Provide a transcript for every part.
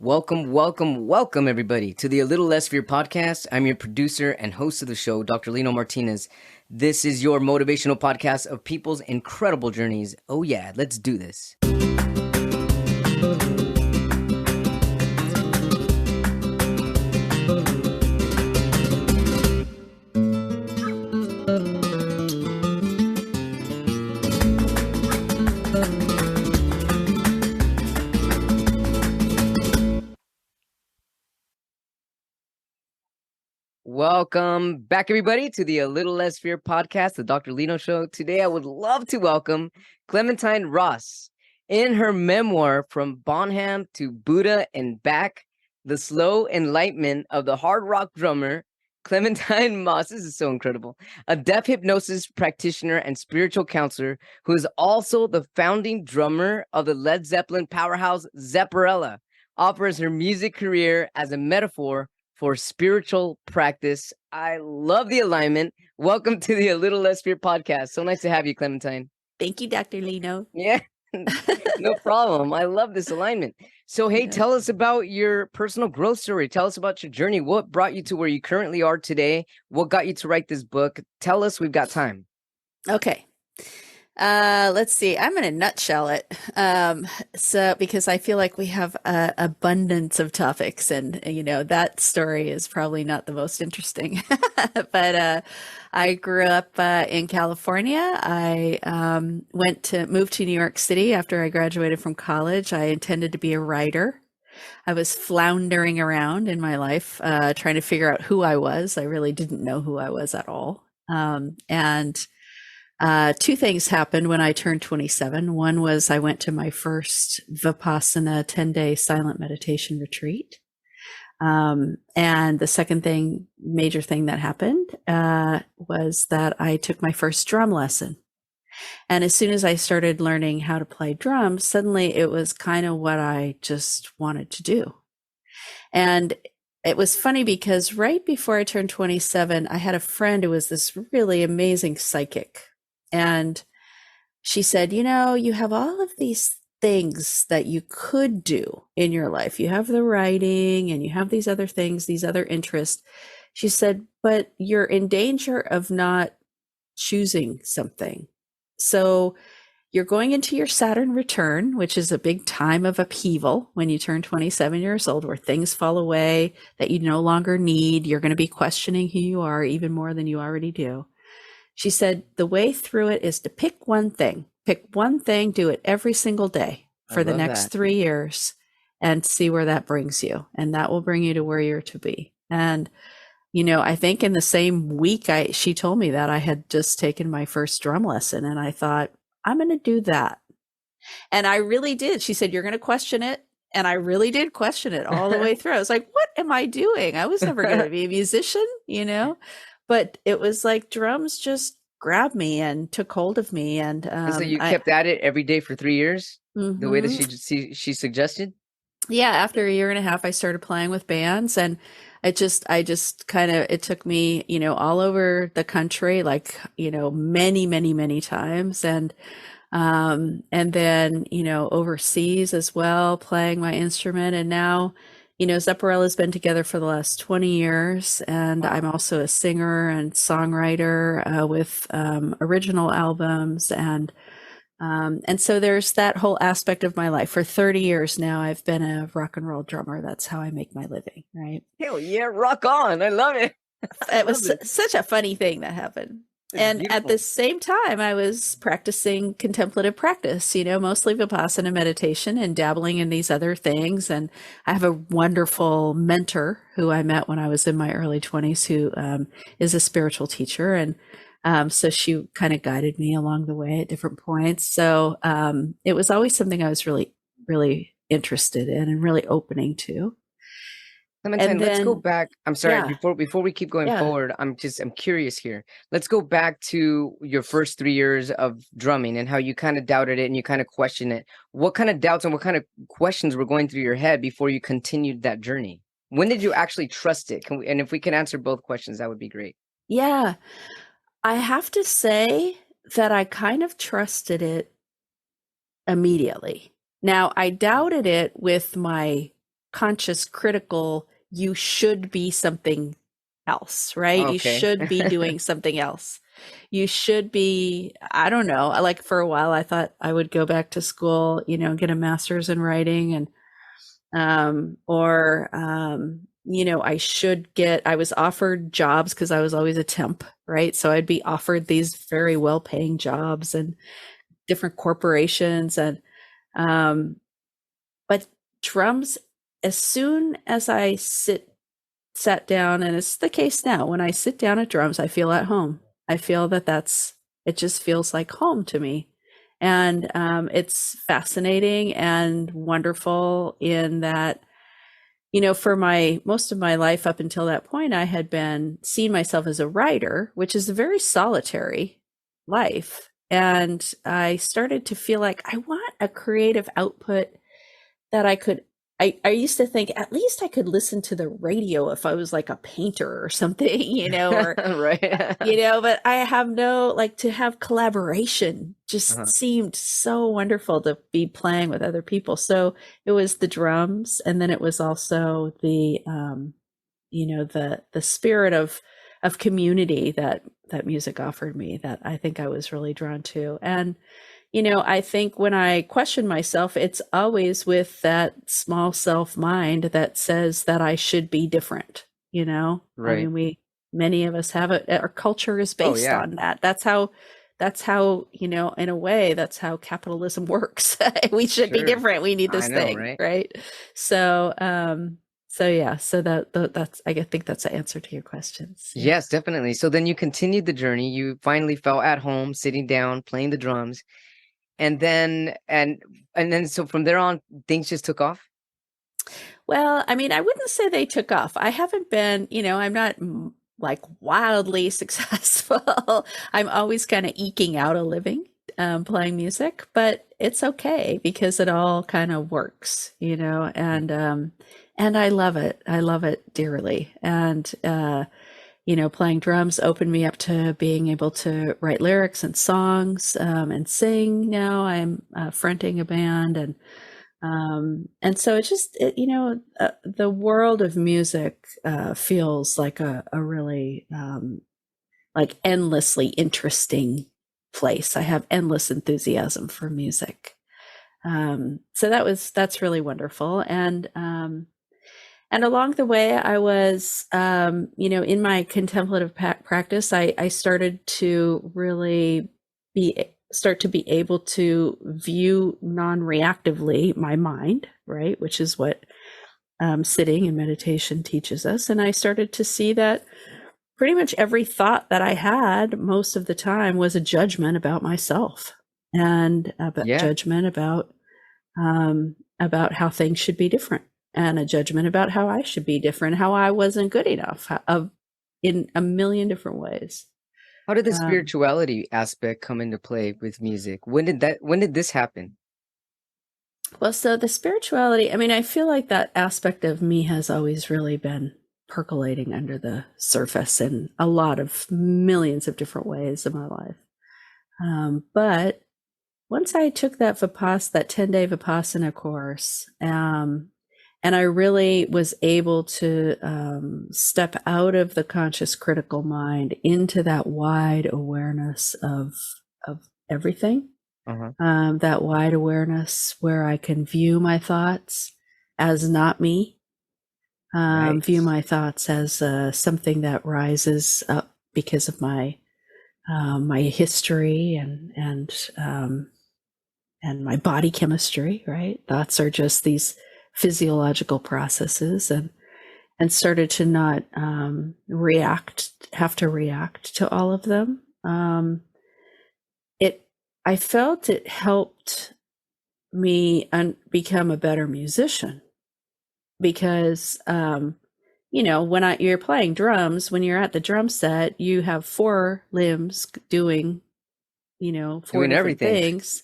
Welcome, welcome, welcome, everybody, to the A Little Less Fear podcast. I'm your producer and host of the show, Dr. Lino Martinez. This is your motivational podcast of people's incredible journeys. Oh, yeah, let's do this. Welcome back, everybody, to the A Little Less Fear podcast, the Dr. Lino Show. Today, I would love to welcome Clementine Moss. In her memoir, From BONHAM to Buddha and Back, the slow enlightenment of the hard rock drummer, Clementine Moss. This is so incredible. A deaf hypnosis practitioner and spiritual counselor who is also the founding drummer of the Led Zeppelin powerhouse Zepparella, offers her music career as a metaphor for spiritual practice. I love the alignment. Welcome to the A Little Less Fear podcast. So nice to have you, Clementine. Thank you, Dr. Lino. Yeah, no problem. I love this alignment. So, hey, tell us about your personal growth story. Tell us about your journey. What brought you to where you currently are today? What got you to write this book? Tell us, we've got time. Okay. Let's see. I'm going to nutshell it. So because I feel like we have an abundance of topics, and that story is probably not the most interesting. But I grew up in California. I moved to New York City after I graduated from college. I intended to be a writer. I was floundering around in my life, trying to figure out who I was. I really didn't know who I was at all. Two things happened when I turned 27. One was I went to my first Vipassana 10-day silent meditation retreat. And the second major thing that happened, was that I took my first drum lesson. And as soon as I started learning how to play drums, suddenly it was kind of what I just wanted to do. And it was funny because right before I turned 27, I had a friend who was this really amazing psychic. And she said, you have all of these things that you could do in your life. You have the writing and you have these other things, these other interests. She said, but you're in danger of not choosing something. So you're going into your Saturn return, which is a big time of upheaval when you turn 27 years old, where things fall away that you no longer need. You're going to be questioning who you are even more than you already do. She said, the way through it is to pick one thing, do it every single day for the next 3 years and see where that brings you. And that will bring you to where you're to be. And, I think in the same week she told me that I had just taken my first drum lesson, and I thought, I'm going to do that. And I really did. She said, you're going to question it. And I really did question it all the way through. I was like, what am I doing? I was never going to be a musician, But it was like drums just grabbed me and took hold of me. And so you kept at it every day for 3 years, the way that she suggested? Yeah. After a year and a half, I started playing with bands, and I just kind of, it took me, all over the country, like, many, many, many times. And then, overseas as well, playing my instrument. And now, Zepparella's been together for the last 20 years, and I'm also a singer and songwriter with original albums, and so there's that whole aspect of my life. For 30 years now, I've been a rock and roll drummer. That's how I make my living, right? Hell yeah, rock on! I love it. It was such a funny thing that happened. And beautiful. At the same time, I was practicing contemplative practice, mostly Vipassana meditation and dabbling in these other things. And I have a wonderful mentor who I met when I was in my early 20s, who is a spiritual teacher. And so she kind of guided me along the way at different points. So it was always something I was really, really interested in and really opening to. Clementine, let's go back. I'm sorry, before we keep going forward, I'm curious here. Let's go back to your first 3 years of drumming and how you kind of doubted it and you kind of questioned it. What kind of doubts and what kind of questions were going through your head before you continued that journey? When did you actually trust it? And if we can answer both questions, that would be great. Yeah, I have to say that I kind of trusted it immediately. Now, I doubted it with my conscious critical, you should be something else, right? You Okay. should be doing something else. You should be, I don't know, like for a while I thought I would go back to school, get a master's in writing, and or I was offered jobs because I was always a temp, right? So I'd be offered these very well-paying jobs and different corporations, and but drums, as soon as I sat down, and it's the case now, when I sit down at drums, I feel at home. I feel it just feels like home to me. And it's fascinating and wonderful in that, for most of my life up until that point, I had been seeing myself as a writer, which is a very solitary life. And I started to feel like I want a creative output that I used to think at least I could listen to the radio if I was like a painter or something, or, Right. but I have to have collaboration just seemed so wonderful to be playing with other people. So it was the drums, and then it was also the spirit of community that music offered me, that I think I was really drawn to. And I think when I question myself, it's always with that small self mind that says that I should be different, Right. I mean, many of us have it. Our culture is based on that. That's how, in a way, that's how capitalism works. We should be different. We need this thing. Right. So, that's, I think that's the answer to your questions. Yeah. Yes, definitely. So then you continued the journey. You finally felt at home, sitting down, playing the drums. And then so from there on, things just took off. Well, I mean, I wouldn't say they took off. I haven't been, I'm not like wildly successful. I'm always kind of eking out a living playing music, but it's okay because it all kind of works, and I love it. I love it dearly. And playing drums opened me up to being able to write lyrics and songs and sing. Now I'm fronting a band, and so the world of music feels like a really like endlessly interesting place. I have endless enthusiasm for music. So that's really wonderful. And along the way, I was, in my contemplative practice, I started to really start to be able to view non-reactively my mind, right? Which is what sitting and meditation teaches us. And I started to see that pretty much every thought that I had most of the time was a judgment about myself, and judgment about how things should be different, and a judgment about how I should be different, how I wasn't good enough in a million different ways. How did the spirituality aspect come into play with music? When did this happen? Well, so the spirituality, I mean, I feel like that aspect of me has always really been percolating under the surface in a lot of millions of different ways in my life. But once I took that 10-day Vipassana course, and I really was able to step out of the conscious critical mind into that wide awareness of everything. That wide awareness where I can view my thoughts as not me, view my thoughts as something that rises up because of my history and my body chemistry, right? Thoughts are just these physiological processes, and started to not have to react to all of them. I felt it helped me become a better musician, because when you're playing drums, when you're at the drum set, you have 4 limbs doing 4 different everything. things,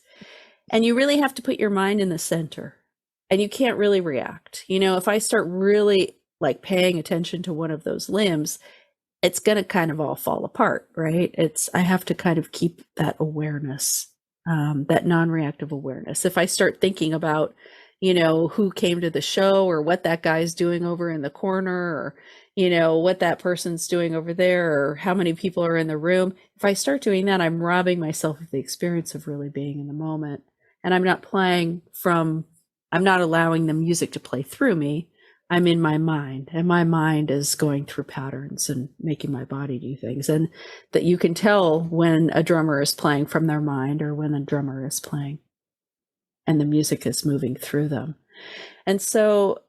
and you really have to put your mind in the center, and you can't really react. If I start really like paying attention to one of those limbs, it's going to kind of all fall apart, right? I have to kind of keep that awareness, that non-reactive awareness. If I start thinking about, who came to the show or what that guy's doing over in the corner or, what that person's doing over there or how many people are in the room. If I start doing that, I'm robbing myself of the experience of really being in the moment. And I'm not allowing the music to play through me. I'm in my mind, and my mind is going through patterns and making my body do things. And that you can tell when a drummer is playing from their mind or when a drummer is playing and the music is moving through them. And so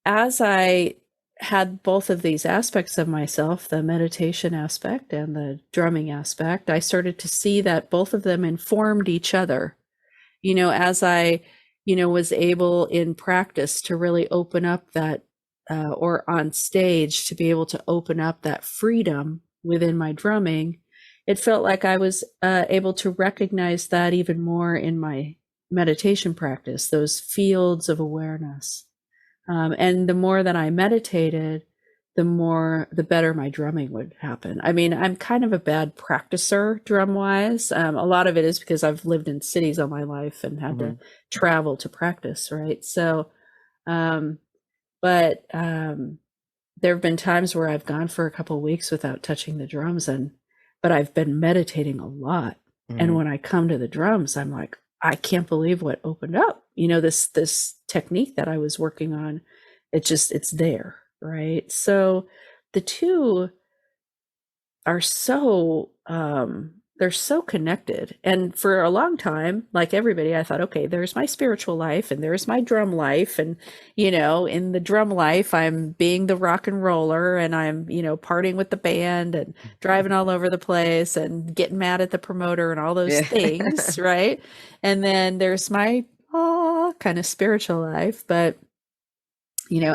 as I had both of these aspects of myself, the meditation aspect and the drumming aspect, I started to see that both of them informed each other. As I was able in practice to really open up that, or on stage to be able to open up that freedom within my drumming, it felt like I was able to recognize that even more in my meditation practice, those fields of awareness. And the more that I meditated, the better my drumming would happen. I mean, I'm kind of a bad practicer drum wise. A lot of it is because I've lived in cities all my life and had to travel to practice. Right. So, but there have been times where I've gone for a couple of weeks without touching the drums but I've been meditating a lot. And when I come to the drums, I'm like, I can't believe what opened up, this technique that I was working on. It's there. Right. So the two are they're so connected. And for a long time, like everybody, I thought, okay, there's my spiritual life and there's my drum life. And, in the drum life, I'm being the rock and roller and I'm, partying with the band and driving all over the place and getting mad at the promoter and all those things. Right. And then there's my kind of spiritual life. But,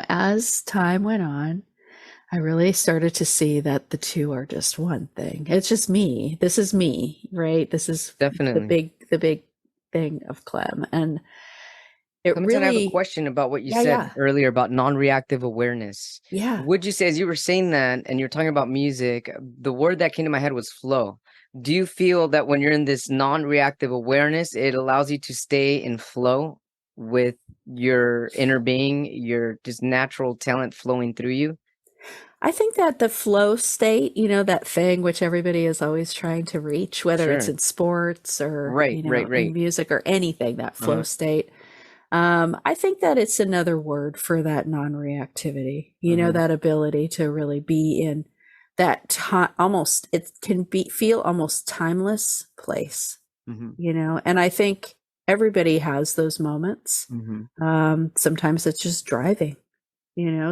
as time went on, I really started to see that the two are just one thing. It's just me. This is me, right? This is Definitely the big thing of Clem. And it Clementine, really, I have a question about what you said earlier about non-reactive awareness. Yeah. Would you say, as you were saying that, and you're talking about music, the word that came to my head was flow. Do you feel that when you're in this non-reactive awareness, it allows you to stay in flow with your inner being, your just natural talent flowing through you? I think that the flow state, that thing which everybody is always trying to reach, whether it's Sure. in sports or, Right. in music or anything, that flow state. I think that it's another word for that non-reactivity, that ability to really be in that time, almost, it can feel almost timeless place, and I think everybody has those moments. Sometimes it's just driving,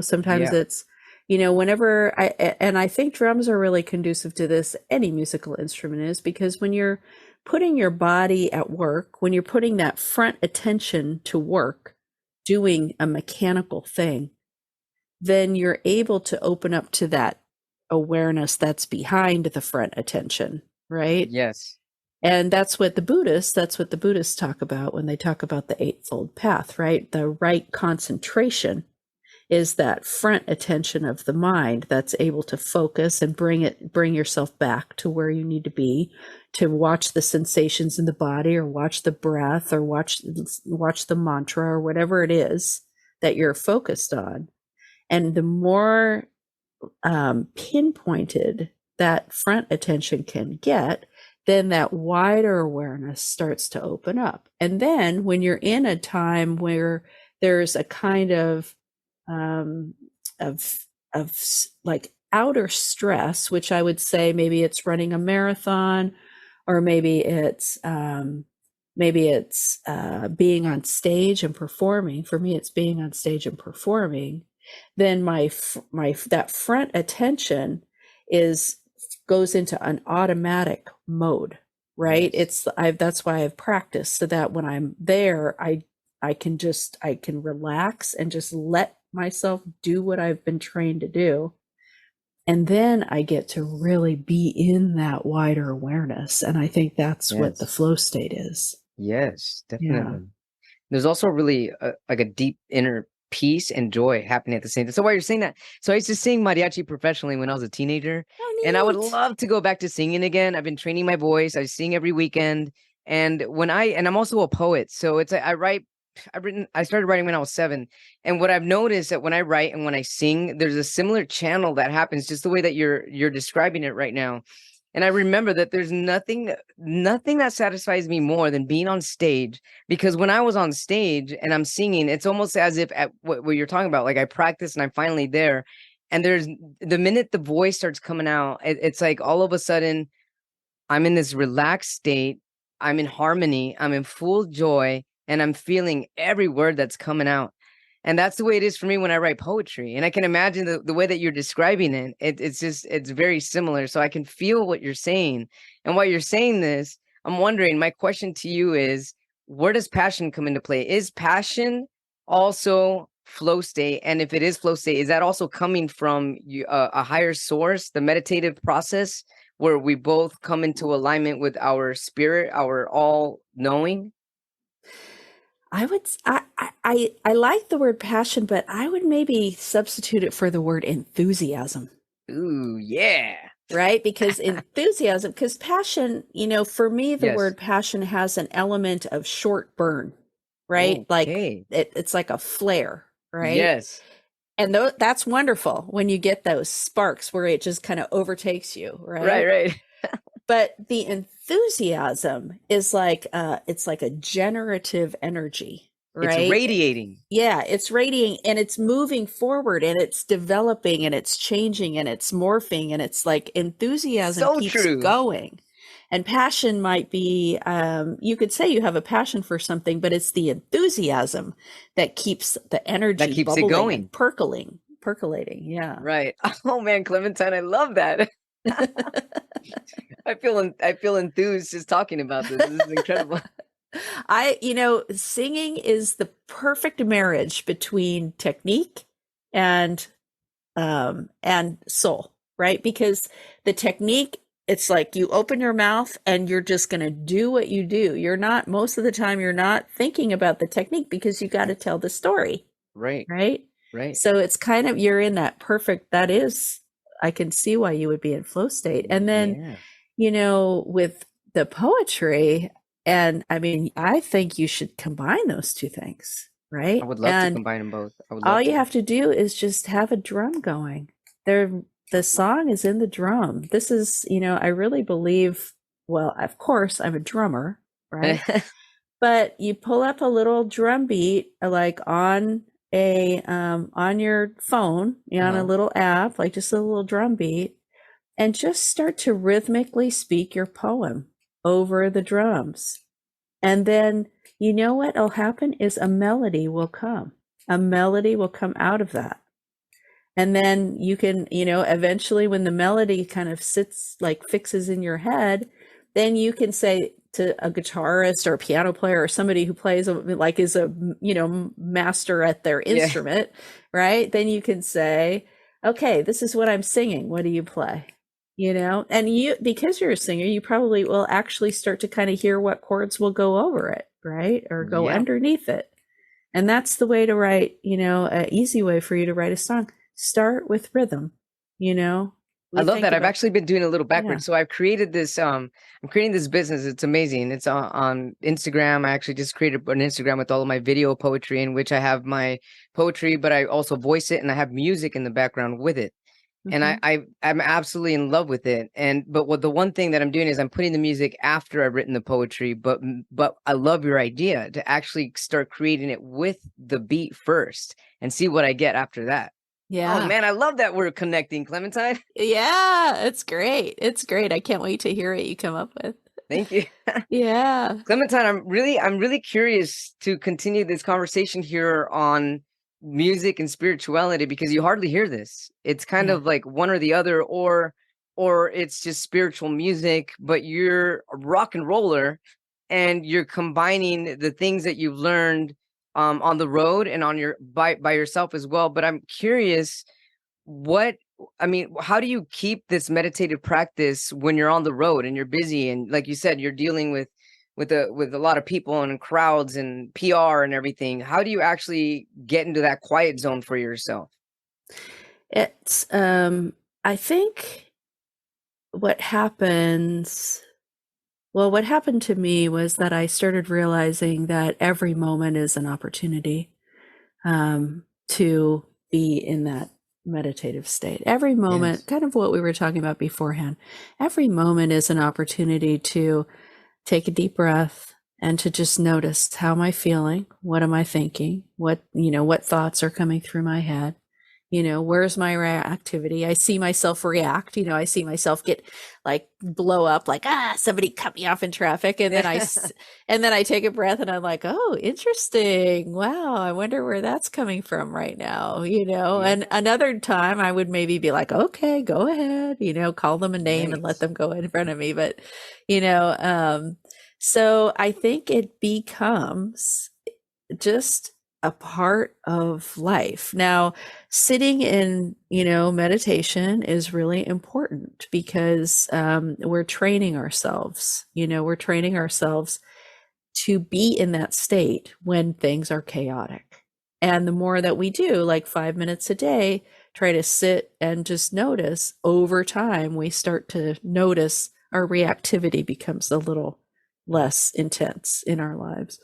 sometimes it's, whenever I think drums are really conducive to this, any musical instrument is, because when you're putting your body at work, when you're putting that front attention to work, doing a mechanical thing, then you're able to open up to that awareness that's behind the front attention, right? Yes. And that's what the Buddhists talk about when they talk about the Eightfold Path, right? The right concentration is that front attention of the mind that's able to focus and bring yourself back to where you need to be, to watch the sensations in the body or watch the breath or watch the mantra or whatever it is that you're focused on. And the more pinpointed that front attention can get, then that wider awareness starts to open up. And then when you're in a time where there's a kind of like outer stress, which I would say maybe it's running a marathon, or maybe it's being on stage and performing. For me, it's being on stage and performing. Then that front attention goes into an automatic mode, right? Yes. That's why I've practiced, so that when I'm there, I can relax and just let myself do what I've been trained to do. And then I get to really be in that wider awareness. And I think that's what the flow state is. Yes, definitely. There's also really like a deep inner peace and joy happening at the same time. So while you're saying that, so I used to sing mariachi professionally when I was a teenager, and I would love to go back to singing again. I've been training my voice. I sing every weekend. And I'm also a poet. So I write I started writing when I was 7. And what I've noticed that when I write and when I sing, there's a similar channel that happens just the way that you're describing it right now. And I remember that there's nothing that satisfies me more than being on stage, because when I was on stage and I'm singing, it's almost as if at what you're talking about, like I practice and I'm finally there. And there's the minute the voice starts coming out, it's like all of a sudden I'm in this relaxed state. I'm in harmony. I'm in full joy, and I'm feeling every word that's coming out. And that's the way it is for me when I write poetry. And I can imagine the way that you're describing it. It's very similar. So I can feel what you're saying. And while you're saying this, I'm wondering, my question to you is, where does passion come into play? Is passion also flow state? And if it is flow state, is that also coming from a higher source, the meditative process, where we both come into alignment with our spirit, our all knowing? I like the word passion, but I would maybe substitute it for the word enthusiasm. Ooh, yeah. Right? Because enthusiasm, because passion, for me, the Yes. word passion has an element of short burn, right? Like Okay. it's like a flare, right? Yes. And that's wonderful when you get those sparks where it just kind of overtakes you, right? Right. But the enthusiasm is like it's like a generative energy, right? It's radiating. Yeah, it's radiating and it's moving forward and it's developing and it's changing and it's morphing, and it's like enthusiasm So keeps true. going. And passion might be, you could say you have a passion for something, but it's the enthusiasm that keeps the energy That keeps it bubbling going. and percolating. Yeah. Right. Oh man, Clementine, I love that. I feel enthused just talking about this. This is incredible. Singing is the perfect marriage between technique and soul, right? Because the technique, it's like you open your mouth and you're just going to do what you do. Most of the time, you're not thinking about the technique because you got to tell the story. Right. Right. Right. So it's kind of, you're in that perfect, I can see why you would be in flow state. And then, with the poetry, and I mean, I think you should combine those two things, right? I would love to combine them both. I would love All you to. have to do is just have a drum going. The song is in the drum. This is, I really believe, well, of course, I'm a drummer, right? But you pull up a little drum beat, like on your phone, on a little app, like just a little drum beat, and just start to rhythmically speak your poem over the drums. And then what'll happen is a melody will come. A melody will come out of that. And then you can, eventually when the melody kind of fixes in your head, then you can say to a guitarist or a piano player or somebody who plays is a, master at their instrument, right? Then you can say, okay, this is what I'm singing. What do you play? And because you're a singer, you probably will actually start to kind of hear what chords will go over it, right? Or go underneath it. And that's the way to write, an easy way for you to write a song. Start with rhythm, I love that. I've actually been doing a little backwards. So I've created this, I'm creating this business. It's amazing. It's on Instagram. I actually just created an Instagram with all of my video poetry, in which I have my poetry, but I also voice it and I have music in the background with it. And I'm absolutely in love with it. But the one thing that I'm doing is I'm putting the music after I've written the poetry, but I love your idea to actually start creating it with the beat first and see what I get after that. Yeah. Oh man, I love that we're connecting, Clementine. Yeah, it's great. It's great. I can't wait to hear what you come up with. Thank you. Yeah. Clementine, I'm really curious to continue this conversation here on music and spirituality, because you hardly hear this. It's kind of like one or the other, or it's just spiritual music, but you're a rock and roller and you're combining the things that you've learned on the road and on your by yourself as well. But I'm curious, how do you keep this meditative practice when you're on the road and you're busy, and like you said, you're dealing with a lot of people and crowds and PR and everything? How do you actually get into that quiet zone for yourself? It's I think what happens Well, what happened to me was that I started realizing that every moment is an opportunity to be in that meditative state. Every moment, Yes. kind of what we were talking about beforehand, every moment is an opportunity to take a deep breath and to just notice, how am I feeling? What am I thinking? What thoughts are coming through my head? Where's my reactivity? I see myself react. I see myself get like blow up, like, somebody cut me off in traffic. And then I take a breath and I'm like, oh, interesting. Wow. I wonder where that's coming from right now, Yeah. and another time I would maybe be like, okay, go ahead, call them a name and let Nice. them go in front of me. But, you know, um, so I think it becomes just a part of life. Now, sitting in, meditation is really important because we're training ourselves. We're training ourselves to be in that state when things are chaotic. And the more that we do, like 5 minutes a day, try to sit and just notice, over time, we start to notice our reactivity becomes a little less intense in our lives.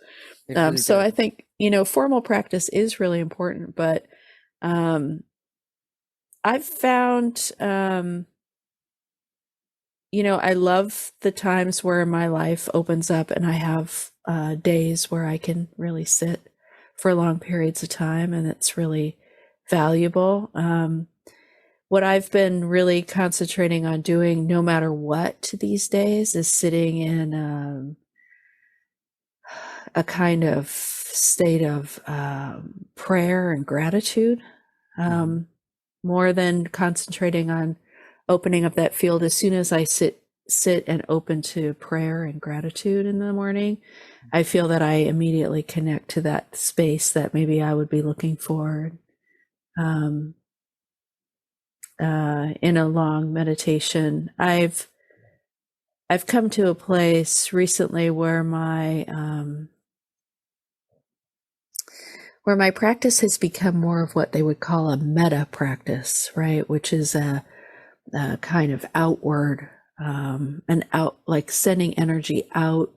It really So does. I think, formal practice is really important, but um, I've found, I love the times where my life opens up and I have days where I can really sit for long periods of time, and it's really valuable. What I've been really concentrating on doing, no matter what, these days, is sitting in a kind of state of prayer and gratitude, Mhm. um, more than concentrating on opening up that field. As soon as I sit and open to prayer and gratitude in the morning, I feel that I immediately connect to that space that maybe I would be looking for um, in a long meditation. I've come to a place recently where my practice has become more of what they would call a meta practice, right? Which is a kind of outward, like sending energy out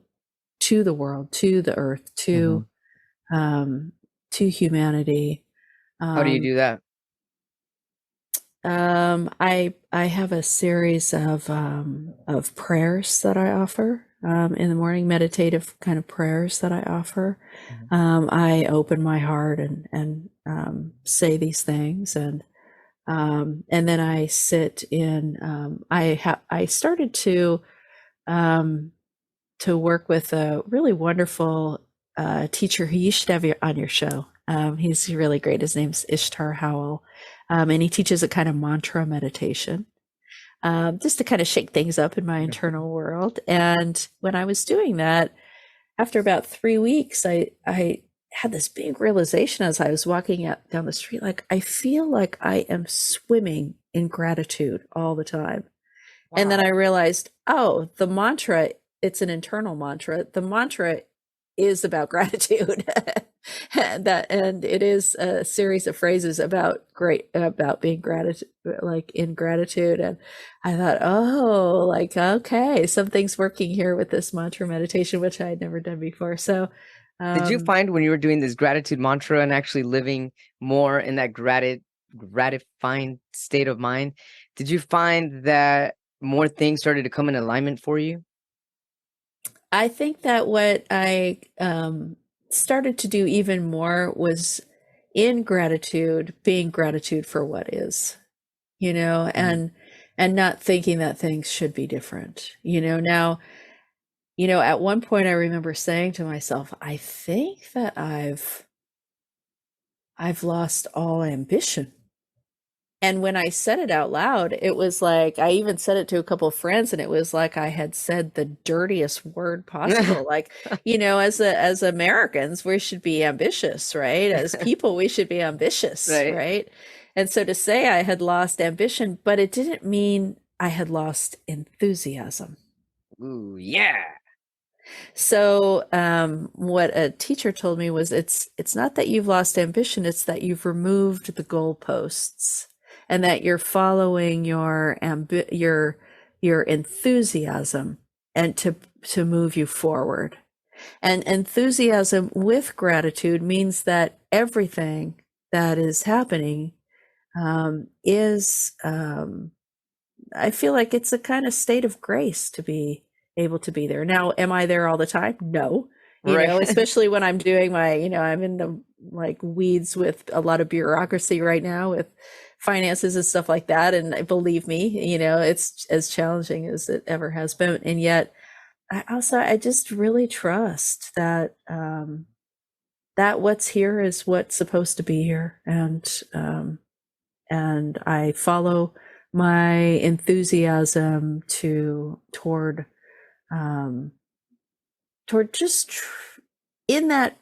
to the world, to the earth, Mhm. um, to humanity. How do you Um, do that? I have a series of prayers that I offer in the morning, meditative kind of prayers that I offer. Mhm. I open my heart and say these things, and then I sit in. I started um, to work with a really wonderful teacher who you should have on your show. He's really great. His name's Ishtar Howell, and he teaches a kind of mantra meditation, just to kind of shake things up in my internal world. And when I was doing that, after about 3 weeks, I had this big realization as I was walking out down the street, like I feel like I am swimming in gratitude all the time. And then Wow. I realized, oh, the mantra, it's an internal mantra. The mantra is about gratitude. And it is a series of phrases about being gratitude, like in gratitude. And I thought, oh, like, okay, something's working here with this mantra meditation, which I had never done before. So, Did you um, find when you were doing this gratitude mantra and actually living more in that gratifying state of mind, did you find that more things started to come in alignment for you? I think that what I started to do even more was in gratitude, being gratitude for what is, Mhm. and not thinking that things should be different. Now, at one point I remember saying to myself, I think that I've lost all ambition. And when I said it out loud, it was like, I even said it to a couple of friends, and it was like I had said the dirtiest word possible. Like, as Americans, we should be ambitious, right? As people, we should be ambitious, Right. right? And so to say I had lost ambition, but it didn't mean I had lost enthusiasm. Ooh, yeah. So what a teacher told me was, it's not that you've lost ambition, it's that you've removed the goalposts, and that you're following your enthusiasm, and to move you forward. And enthusiasm with gratitude means that everything that is happening is, I feel like it's a kind of state of grace to be able to be there. Now, am I there all the time? No. Right. Especially when I'm doing my, I'm in the like weeds with a lot of bureaucracy right now with finances and stuff like that. And believe me, it's as challenging as it ever has been. And yet I just really trust that, that what's here is what's supposed to be here. And I follow my enthusiasm toward just in that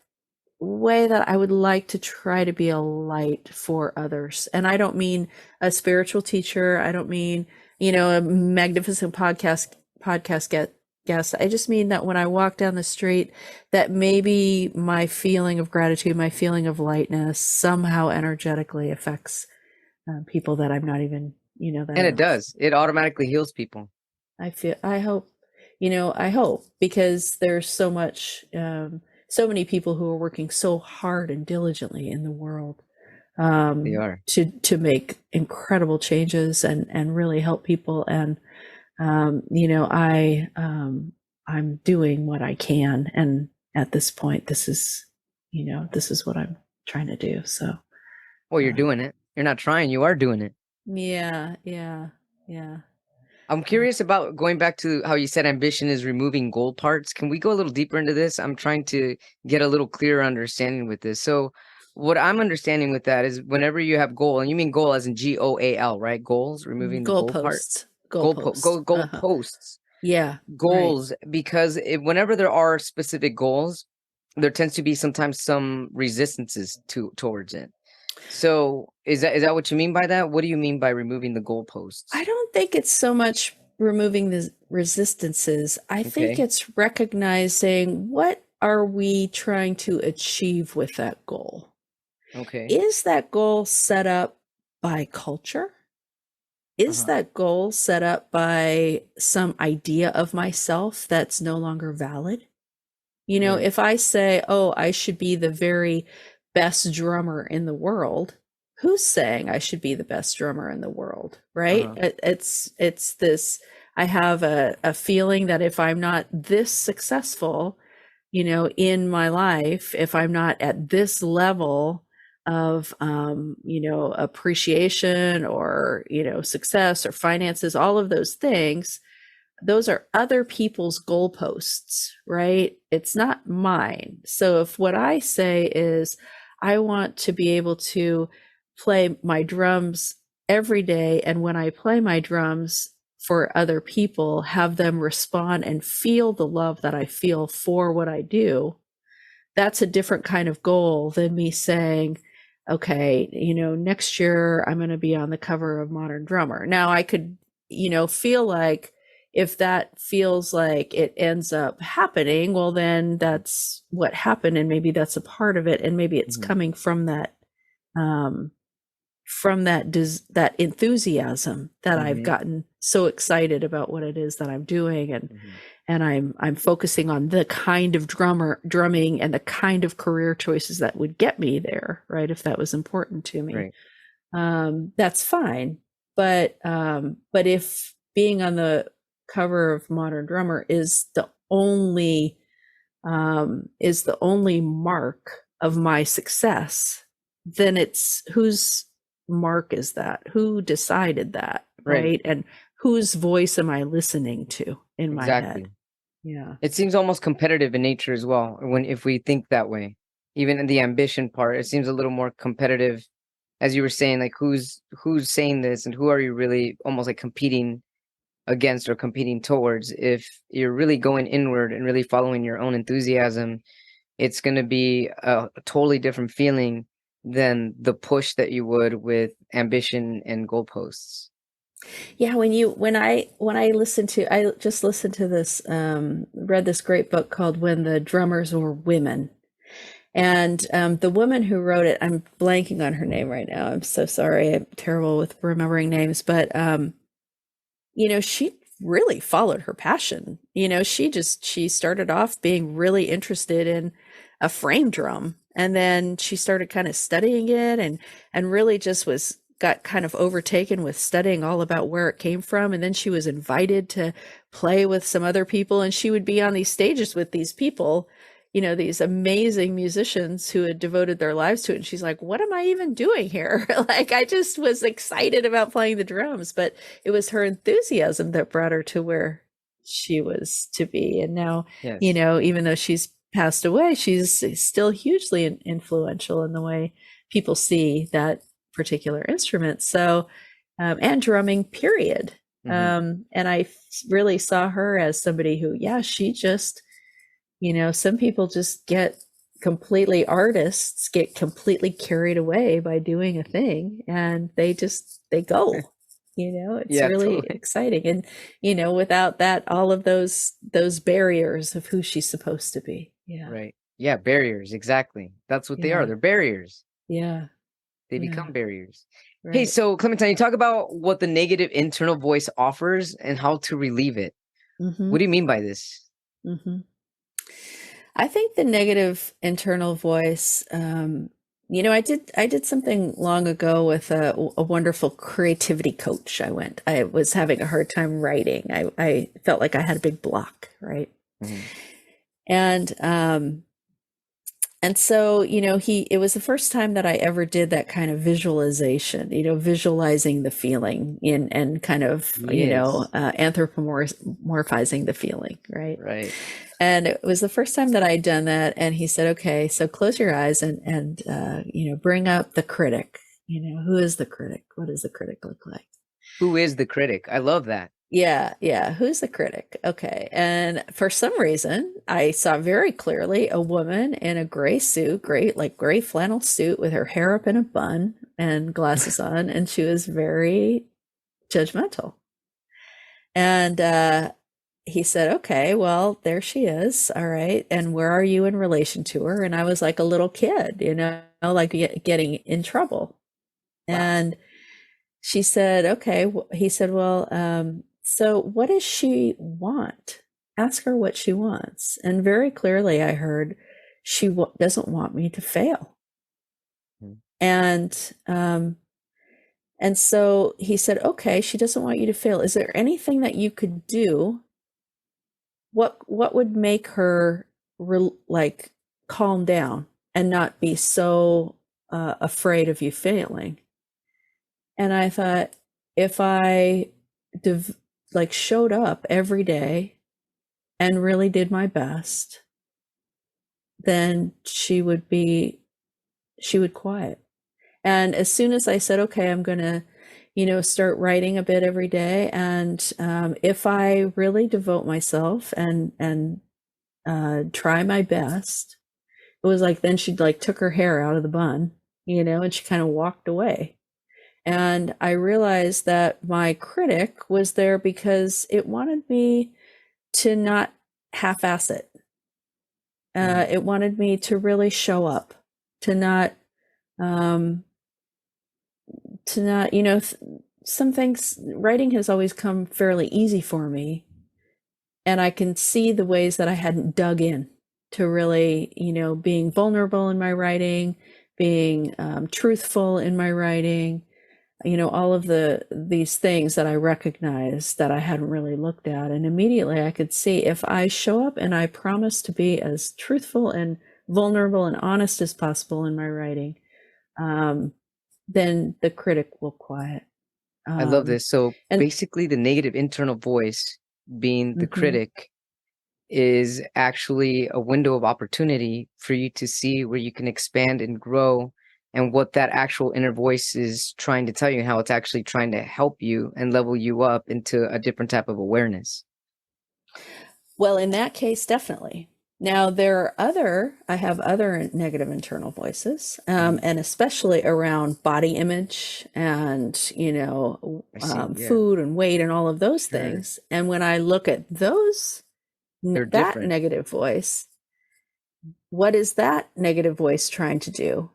way that I would like to try to be a light for others. And I don't mean a spiritual teacher. I don't mean, a magnificent podcast guest. I just mean that when I walk down the street, that maybe my feeling of gratitude, my feeling of lightness somehow energetically affects people that I'm not even, that And it does. It automatically heals people. I hope because there's so many people who are working so hard and diligently in the world They are. to make incredible changes and really help people. And I'm doing what I can, and at this point, this is what I'm trying to do. So, Well, you're doing it. You're not trying. You are doing it. yeah. I'm curious about going back to how you said ambition is removing goal parts. Can we go a little deeper into this? I'm trying to get a little clearer understanding with this. So what I'm understanding with that is whenever you have goal, and you mean goal as in GOAL, right? Goals, removing the goal part. Goalposts. Posts. Yeah. Goals, because whenever there are specific goals, there tends to be sometimes some resistances towards it. So is that what you mean by that? What do you mean by removing the goalposts? I don't think it's so much removing the resistances. I think it's recognizing what are we trying to achieve with that goal. Okay. Is that goal set up by culture? Is that goal set up by some idea of myself that's no longer valid? Right. If I say, oh, I should be the very best drummer in the world, who's saying I should be the best drummer in the world, right? It's this, I have a feeling that if I'm not this successful, in my life, if I'm not at this level of, appreciation or, success or finances, all of those things, those are other people's goalposts, right? It's not mine. So if what I say is, I want to be able to play my drums every day, and when I play my drums for other people, have them respond and feel the love that I feel for what I do, that's a different kind of goal than me saying, okay, next year I'm going to be on the cover of Modern Drummer. Now I could, feel like if that feels like it ends up happening, well, then that's what happened. And maybe that's a part of it. And maybe it's coming from that, that enthusiasm that I've gotten so excited about what it is that I'm doing. And I'm focusing on the kind of drumming and the kind of career choices that would get me there, right? If that was important to me, that's fine. But if being on the cover of Modern Drummer is the only mark of my success, then it's whose mark is that? Who decided that, right? And whose voice am I listening to in my head? Yeah. It seems almost competitive in nature as well. If we think that way, even in the ambition part, it seems a little more competitive, as you were saying, like who's saying this and who are you really almost like competing against or competing towards. If you're really going inward and really following your own enthusiasm, it's going to be a totally different feeling than the push that you would with ambition and goalposts. Yeah, when I just listened to this, read this great book called When the Drummers Were Women. And the woman who wrote it, I'm blanking on her name right now. I'm so sorry. I'm terrible with remembering names, but she really followed her passion. She started off being really interested in a frame drum, and then she started kind of studying it, and really just got kind of overtaken with studying all about where it came from. And then she was invited to play with some other people, and she would be on these stages with these people, these amazing musicians who had devoted their lives to it. And she's like, what am I even doing here? Like, I just was excited about playing the drums, but it was her enthusiasm that brought her to where she was to be. And now, Yes. Even though she's passed away, she's still hugely influential in the way people see that particular instrument. So, and drumming, period. And I really saw her as somebody who, she just, some people just artists get completely carried away by doing a thing, and they go, it's really totally exciting. And, without that, all of those barriers of who she's supposed to be. Yeah. Right. Yeah. Barriers. Exactly. That's what they are. They're barriers. Yeah. They become barriers. Right. Hey, so Clementine, you talk about what the negative internal voice offers and how to relieve it. What do you mean by this? I think the negative internal voice, I did something long ago with a wonderful creativity coach. I was having a hard time writing. I felt like I had a big block, right? And so, it was the first time that I ever did that kind of visualization, visualizing the feeling and kind of, anthropomorphizing the feeling. Right. Right. And it was the first time that I'd done that. And he said, okay, so close your eyes and bring up the critic. Who is the critic? What does the critic look like? Who is the critic? I love that. Yeah. Who's the critic? Okay. And for some reason, I saw very clearly a woman in a gray suit, gray flannel suit with her hair up in a bun and glasses on. And she was very judgmental. And he said, okay, well, there she is. All right. And where are you in relation to her? And I was like a little kid, like getting in trouble. Wow. And she said, okay. He said, well, so what does she want? Ask her what she wants. And very clearly I heard she doesn't want me to fail. And so he said, okay, she doesn't want you to fail. Is there anything that you could do? What would make her calm down and not be so afraid of you failing? And I thought, if I showed up every day and really did my best, then she would quiet. And as soon as I said, okay, I'm going to, start writing a bit every day. And if I really devote myself and try my best, it was like, then she took her hair out of the bun, and she kind of walked away. And I realized that my critic was there because it wanted me to not half-ass it. It wanted me to really show up, to not, some things, writing has always come fairly easy for me. And I can see the ways that I hadn't dug in to really, being vulnerable in my writing, being truthful in my writing, all of these things that I recognized that I hadn't really looked at. And immediately I could see, if I show up and I promise to be as truthful and vulnerable and honest as possible in my writing, then the critic will quiet. I love this. So basically the negative internal voice, being the critic, is actually a window of opportunity for you to see where you can expand and grow, and what that actual inner voice is trying to tell you, how it's actually trying to help you and level you up into a different type of awareness. Well, in that case, definitely. Now, I have other negative internal voices, and especially around body image and, food and weight and all of those things. And when I look at that negative voice, what is that negative voice trying to do?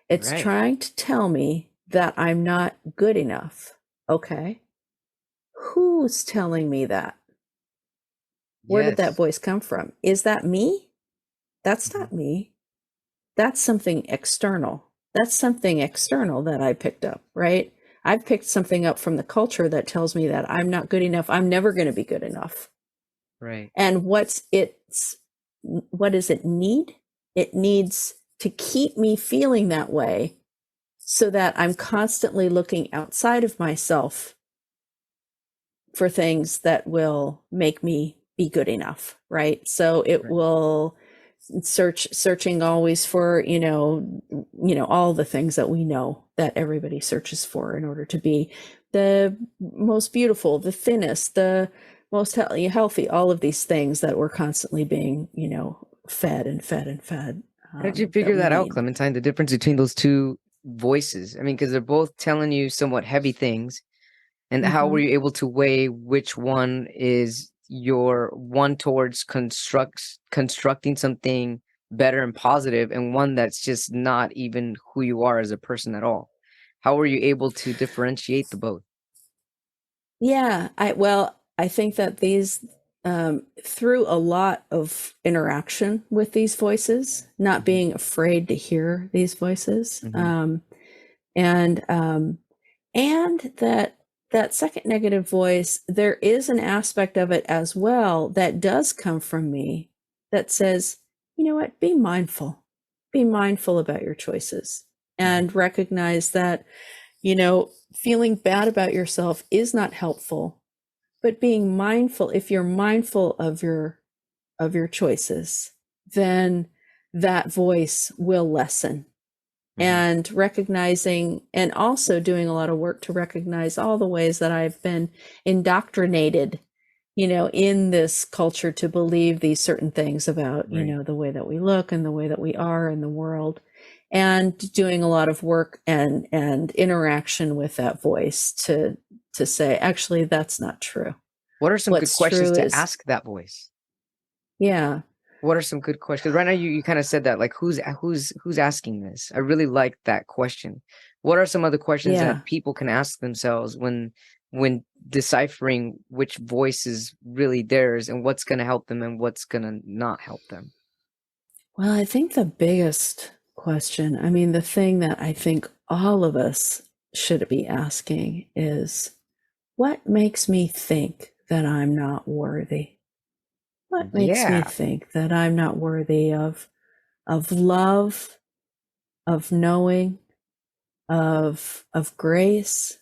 It's trying to tell me that I'm not good enough. Okay. who's telling me that? Where did that Yes. voice come from? Is that me? That's Mhm. not me. That's something external. That's something external that I picked up, right? I've picked something up from the culture that tells me that I'm not good enough. I'm never going to be good enough. Right. And what does it need? It needs to keep me feeling that way so that I'm constantly looking outside of myself for things that will make me be good enough, right? So it Right. will searching always for, all the things that we know that everybody searches for in order to be the most beautiful, the thinnest, the most healthy, all of these things that we're constantly being, fed and fed and fed, How did you that figure we that out, need. Clementine? The difference between those two voices? I mean, because they're both telling you somewhat heavy things. And how were Mhm. you able to weigh which one is your one towards constructing something better and positive, and one that's just not even who you are as a person at all? How were you able to differentiate the both? Yeah, I think that these through a lot of interaction with these voices, not Hmm. being afraid to hear these voices, Hmm. and that second negative voice, there is an aspect of it as well that does come from me that says, you know what, be mindful about your choices, Hmm. and recognize that, feeling bad about yourself is not helpful, but being mindful, if you're mindful of your choices, then that voice will lessen. Hmm. And recognizing, and also doing a lot of work to recognize all the ways that I've been indoctrinated, in this culture to believe these certain things about, Right. the way that we look and the way that we are in the world, and doing a lot of work and interaction with that voice to say, actually, that's not true. What are some good What's questions true to is, ask that voice? yeah, What are some good questions? Right now, you kind of said that, like, who's asking this? I really like that question. What are some other questions yeah. that people can ask themselves when deciphering which voice is really theirs and what's going to help them and what's going to not help them? Well, I think the biggest question, I mean, the thing that I think all of us should be asking is, what makes me think that I'm not worthy? What makes me Yeah. think that I'm not worthy of love, of knowing, of grace?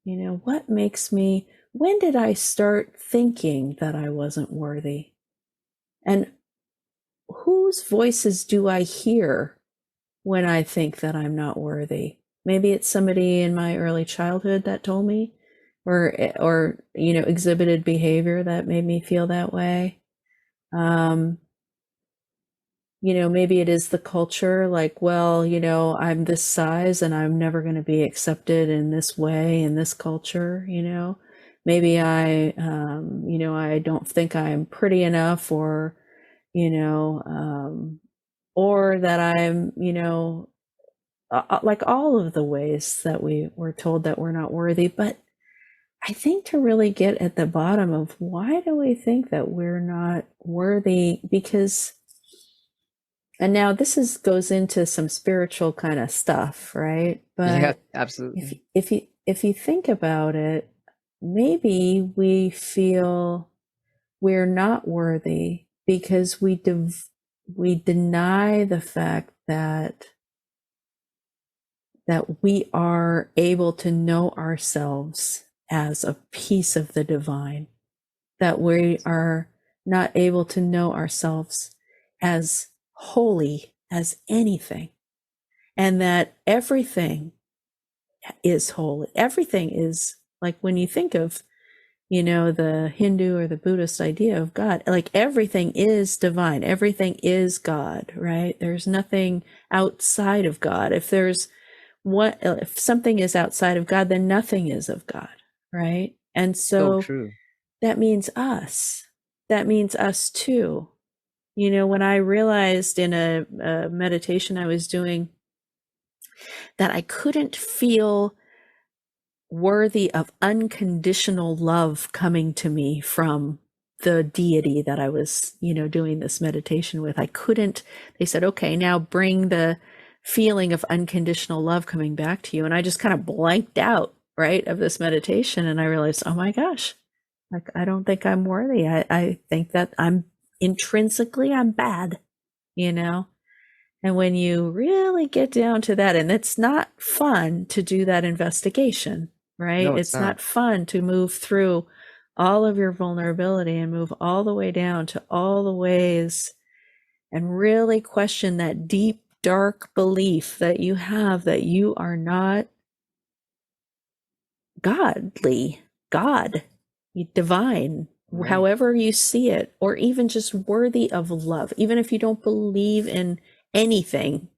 What makes me, when did I start thinking that I wasn't worthy? And whose voices do I hear when I think that I'm not worthy? Maybe it's somebody in my early childhood that told me, or exhibited behavior that made me feel that way. Um, maybe it is the culture, like, well, I'm this size and I'm never going to be accepted in this way in this culture. Maybe I don't think I'm pretty enough, you know, or that I'm, like all of the ways that we were told that we're not worthy. But I think to really get at the bottom of, why do we think that we're not worthy? Because, and now this goes into some spiritual kind of stuff, right? Yeah, But absolutely. if you think about it, maybe we feel we're not worthy because we deny the fact that we are able to know ourselves as a piece of the divine, that we are not able to know ourselves as holy as anything, and that everything is holy. Everything is, like, when you think of, the Hindu or the Buddhist idea of God, like, everything is divine, everything is God, right? There's nothing outside of God. If something is outside of God, then nothing is of God, right? And So so true. that means us. That means us too. When I realized in a meditation I was doing that I couldn't feel worthy of unconditional love coming to me from the deity that I was, doing this meditation with. I couldn't, they said, okay, now bring the feeling of unconditional love coming back to you. And I just kind of blanked out, right, of this meditation. And I realized, oh my gosh, like, I don't think I'm worthy. I think that I'm bad, you know? And when you really get down to that, and it's not fun to do that investigation, right? No, it's It's not. not fun to move through all of your vulnerability and move all the way down to all the ways and really question that deep, dark belief that you have that you are not godly, God, divine, Right. however you see it, or even just worthy of love, even if you don't believe in anything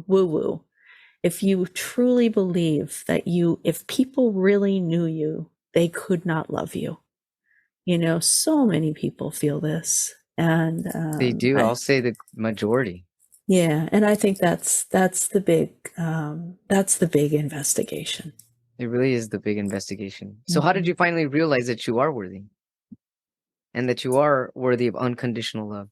woo woo. If you truly believe that if people really knew you, they could not love you. So many people feel this. And They do. I'll say the majority. yeah, and I think that's the big investigation. It really is the big investigation. So how did Mhm. you finally realize that you are worthy and that you are worthy of unconditional love?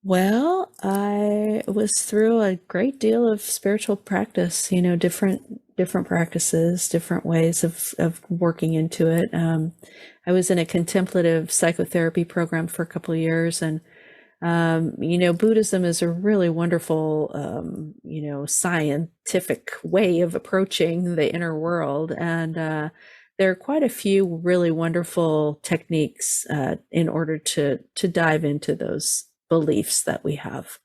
Well, I was through a great deal of spiritual practice, different practices, different ways of working into it. I was in a contemplative psychotherapy program for a couple of years, and Buddhism is a really wonderful, scientific way of approaching the inner world, and there are quite a few really wonderful techniques in order to dive into those beliefs that we have.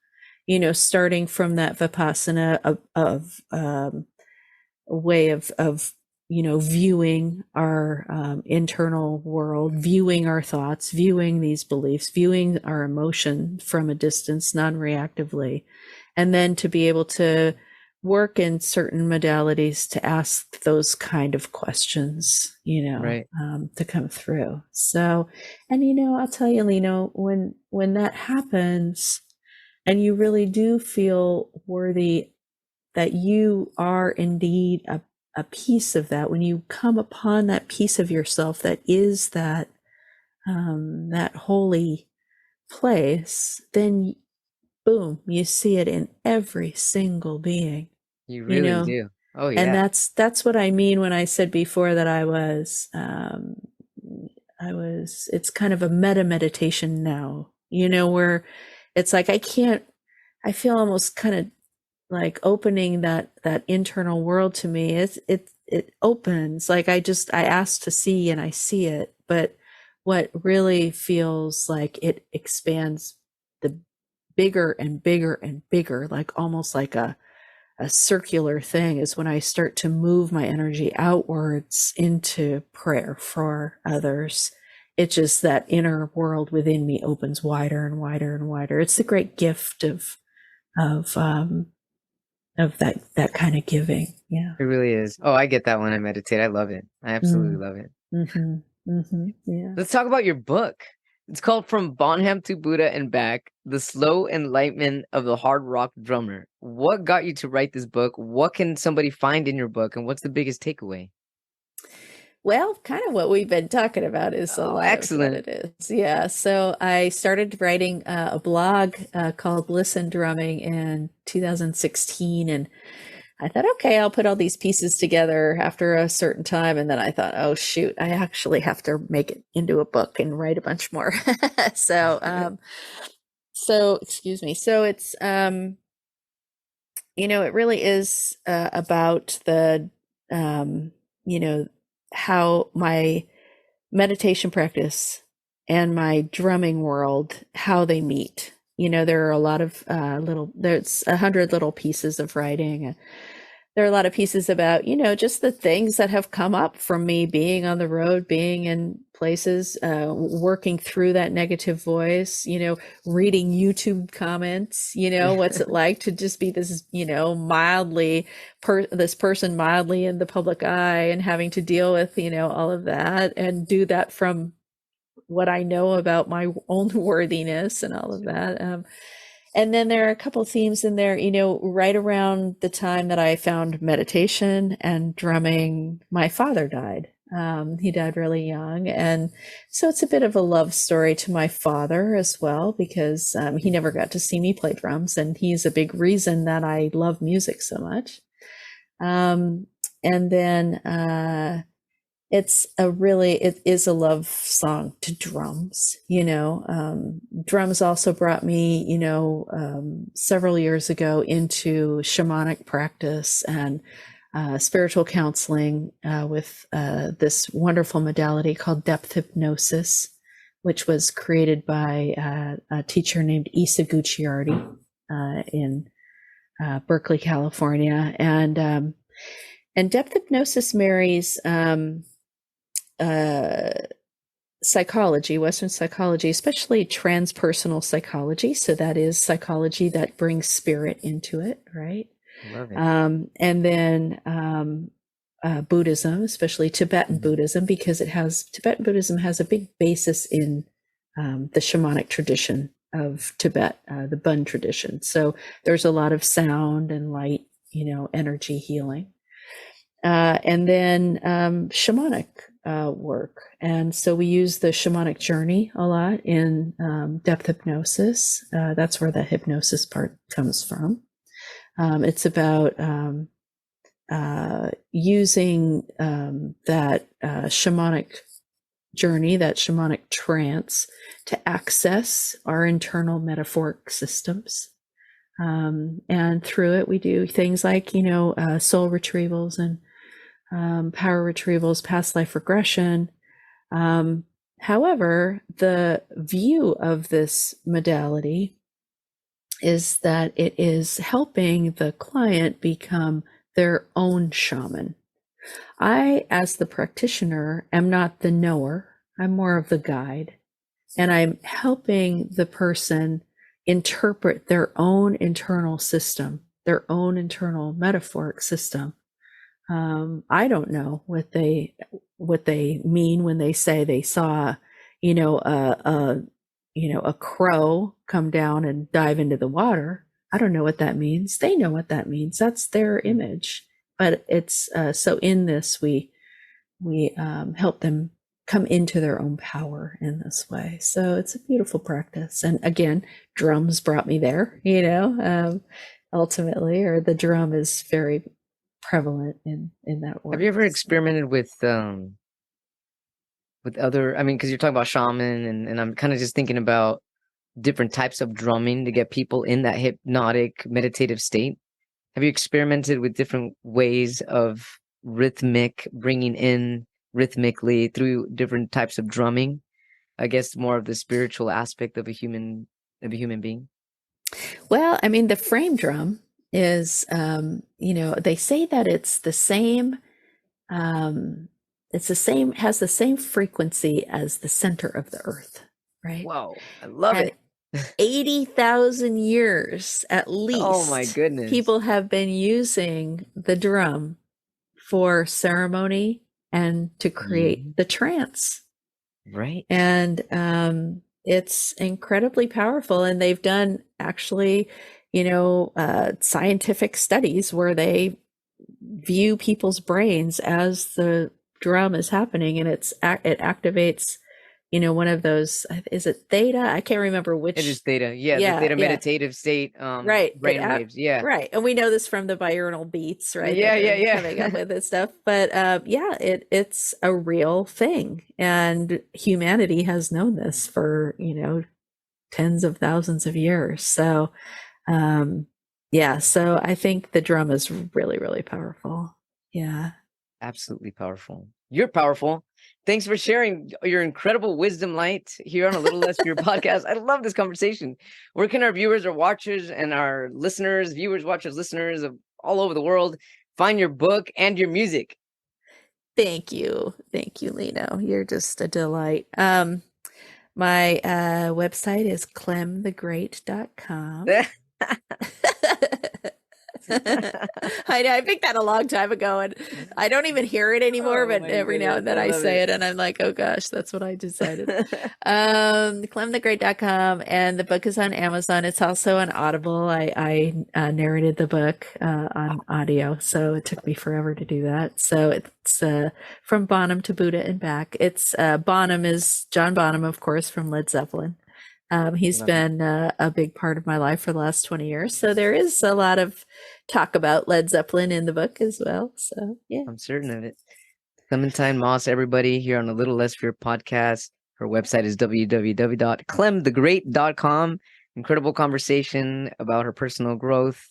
Starting from that vipassana of a way of viewing our internal world, viewing our thoughts, viewing these beliefs, viewing our emotion from a distance, non-reactively, and then to be able to work in certain modalities to ask those kind of questions, Right. to come through. So, and I'll tell you, Lino, when that happens, and you really do feel worthy that you are indeed a piece of that, when you come upon that piece of yourself that is that holy place, then boom, you see it in every single being, You you really know, do. Oh and yeah. that's what I mean when I said before that it's kind of a meta meditation now, where it's like I feel almost kind of like opening that internal world to me. It opens, like I ask to see and I see it, but what really feels like it expands the bigger and bigger and bigger, like almost like a circular thing, is when I start to move my energy outwards into prayer for others. It's just that inner world within me opens wider and wider and wider. It's the great gift of um of that kind of giving. Yeah. It really is. Oh, I get that when I meditate. I love it. I absolutely Mm. love it. Yeah. Let's talk about your book. It's called From Bonham to Buddha and Back: The Slow Enlightenment of the Hard Rock Drummer. What got you to write this book? What can somebody find in your book, and what's the biggest takeaway? Well, kind of what we've been talking about is a Oh, lot of what excellent. it is. Yeah. So I started writing a blog called Listen Drumming in 2016. And I thought, okay, I'll put all these pieces together after a certain time. And then I thought, oh, shoot, I actually have to make it into a book and write a bunch more. so, excuse me. So it really is about um, you know, how my meditation practice and my drumming world, how they meet. There are a lot of there's 100 little pieces of writing. There are a lot of pieces about, just the things that have come up from me being on the road, being in places, working through that negative voice, reading YouTube comments, what's it like to just be this, this person mildly in the public eye and having to deal with, all of that and do that from what I know about my own worthiness and all of that. And then there are a couple themes in there, right around the time that I found meditation and drumming, my father died. He died really young. And so it's a bit of a love story to my father as well, because he never got to see me play drums. And he's a big reason that I love music so much. And then it is a love song to drums. Drums also brought me, several years ago into shamanic practice and spiritual counseling with this wonderful modality called depth hypnosis, which was created by a teacher named Isa Gucciardi in Berkeley, California. And depth hypnosis marries psychology, Western psychology, especially transpersonal psychology. So that is psychology that brings spirit into it, right? Love it. And then Buddhism, especially Tibetan Buddhism, because Tibetan Buddhism has a big basis in the shamanic tradition of Tibet, the Bön tradition. So there's a lot of sound and light, energy healing. And then shamanic work. And so we use the shamanic journey a lot in depth hypnosis. That's where the hypnosis part comes from. It's about using that shamanic journey, that shamanic trance, to access our internal metaphoric systems. And through it, we do things like, soul retrievals and power retrievals, past life regression. However, the view of this modality is that it is helping the client become their own shaman. I, as the practitioner, am not the knower. I'm more of the guide. And I'm helping the person interpret their own internal system, their own internal metaphoric system. I don't know what they mean when they say they saw, a crow come down and dive into the water. I don't know what that means. They know what that means. That's their image. But it's so in this we help them come into their own power in this way. So it's a beautiful practice. And again, drums brought me there. Ultimately, or the drum is very prevalent in that work. Have you ever experimented with other, because you're talking about shaman, and I'm kind of just thinking about different types of drumming to get people in that hypnotic meditative state. Have you experimented with different ways of bringing in rhythmically through different types of drumming? I guess more of the spiritual aspect of a human being. Well, the frame drum is, they say that it's the same, has the same frequency as the center of the earth, right? Whoa, I love it. 80,000 years at least. Oh my goodness. People have been using the drum for ceremony and to create the trance. Right. And it's incredibly powerful. And they've done actually, scientific studies where they view people's brains as the drum is happening, and it activates, one of those, is it theta? I can't remember which. It is theta. Yeah, the theta meditative state. Right. Brain waves. Yeah. Right. And we know this from the binaural beats, right? Yeah. Coming up with this stuff. But it's a real thing. And humanity has known this for, tens of thousands of years. So, so I think the drum is really, really powerful. Yeah. Absolutely powerful. You're powerful. Thanks for sharing your incredible wisdom light here on A Little Less Fear podcast. I love this conversation. Where can our viewers or watchers and our listeners, viewers, watchers, listeners of all over the world find your book and your music? Thank you. Thank you, Lino. You're just a delight. My website is clemthegreat.com. I know. I picked that a long time ago, and I don't even hear it anymore. Oh But my every now and then goodness, I I love say it. it, and I'm like, oh gosh, that's what I decided. ClemTheGreat.com, and the book is on Amazon. It's also on Audible. I narrated the book on audio, so it took me forever to do that. So it's from Bonham to Buddha and back. It's Bonham is John Bonham, of course, from Led Zeppelin. He's Love it. been a big part of my life for the last 20 years. So there is a lot of talk about Led Zeppelin in the book as well. So, yeah. I'm certain of it. Clementine Moss, everybody, here on the Little Less Fear podcast. Her website is www.clemthegreat.com. Incredible conversation about her personal growth,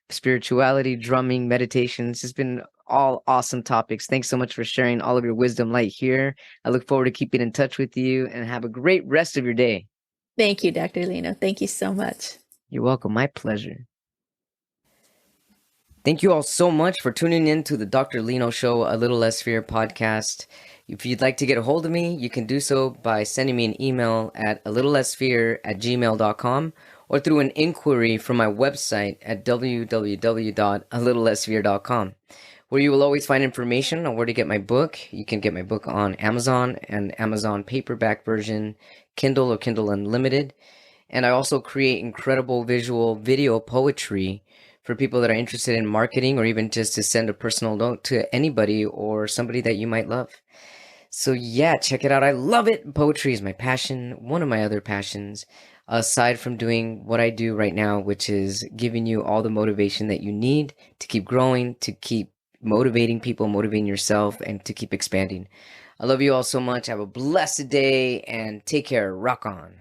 spirituality, drumming, meditations. It's been all awesome topics. Thanks so much for sharing all of your wisdom light here. I look forward to keeping in touch with you and have a great rest of your day. Thank you, Dr. Lino. Thank you so much. You're welcome. My pleasure. Thank you all so much for tuning in to the Dr. Lino Show, A Little Less Fear podcast. If you'd like to get a hold of me, you can do so by sending me an email at alittlelessfear@gmail.com or through an inquiry from my website at www.alittlelessfear.com, where you will always find information on where to get my book. You can get my book on Amazon and Amazon paperback version, Kindle or Kindle Unlimited. And I also create incredible visual video poetry for people that are interested in marketing or even just to send a personal note to anybody or somebody that you might love. So yeah, check it out. I love it. Poetry is my passion, one of my other passions, aside from doing what I do right now, which is giving you all the motivation that you need to keep growing, to keep motivating people, motivating yourself, and to keep expanding. I love you all so much. Have a blessed day and take care. Rock on.